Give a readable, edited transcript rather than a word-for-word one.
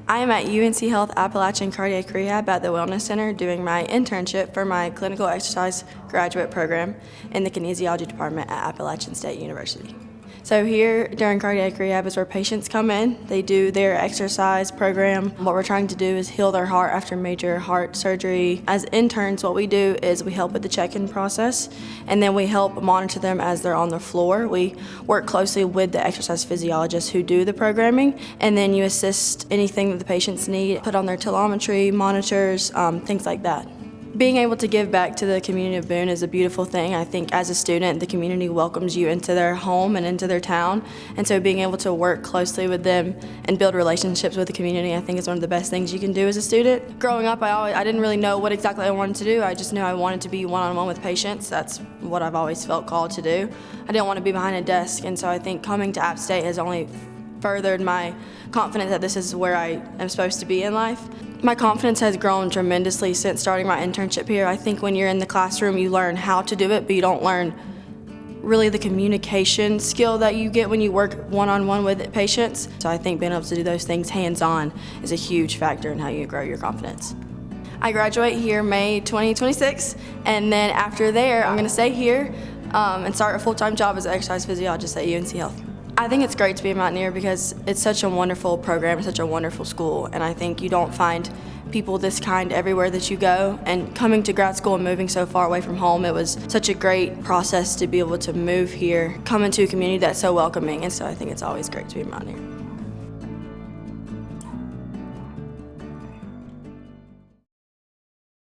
I am at UNC Health Appalachian Cardiac Rehab at the Wellness Center doing my internship for my clinical exercise graduate program in the kinesiology department at Appalachian State University. So here during cardiac rehab is where patients come in, they do their exercise program. What we're trying to do is heal their heart after major heart surgery. As interns, what we do is we help with the check-in process, and then we help monitor them as they're on the floor. We work closely with the exercise physiologists who do the programming, and then you assist anything that the patients need, put on their telemetry, monitors, things like that. Being able to give back to the community of Boone is a beautiful thing. I think as a student, the community welcomes you into their home and into their town, and so being able to work closely with them and build relationships with the community, I think is one of the best things you can do as a student. Growing up, I didn't really know what exactly I wanted to do. I just knew I wanted to be one-on-one with patients. That's what I've always felt called to do. I didn't want to be behind a desk, and so I think coming to App State has only furthered my confidence that this is where I am supposed to be in life. My confidence has grown tremendously since starting my internship here. I think when you're in the classroom, you learn how to do it, but you don't learn really the communication skill that you get when you work one-on-one with patients. So I think being able to do those things hands-on is a huge factor in how you grow your confidence. I graduate here May 2026, and then after there, I'm gonna stay here and start a full-time job as an exercise physiologist at UNC Health. I think it's great to be a Mountaineer because it's such a wonderful program, such a wonderful school, and I think you don't find people this kind everywhere that you go. And coming to grad school and moving so far away from home, it was such a great process to be able to move here, come into a community that's so welcoming, and so I think it's always great to be a Mountaineer.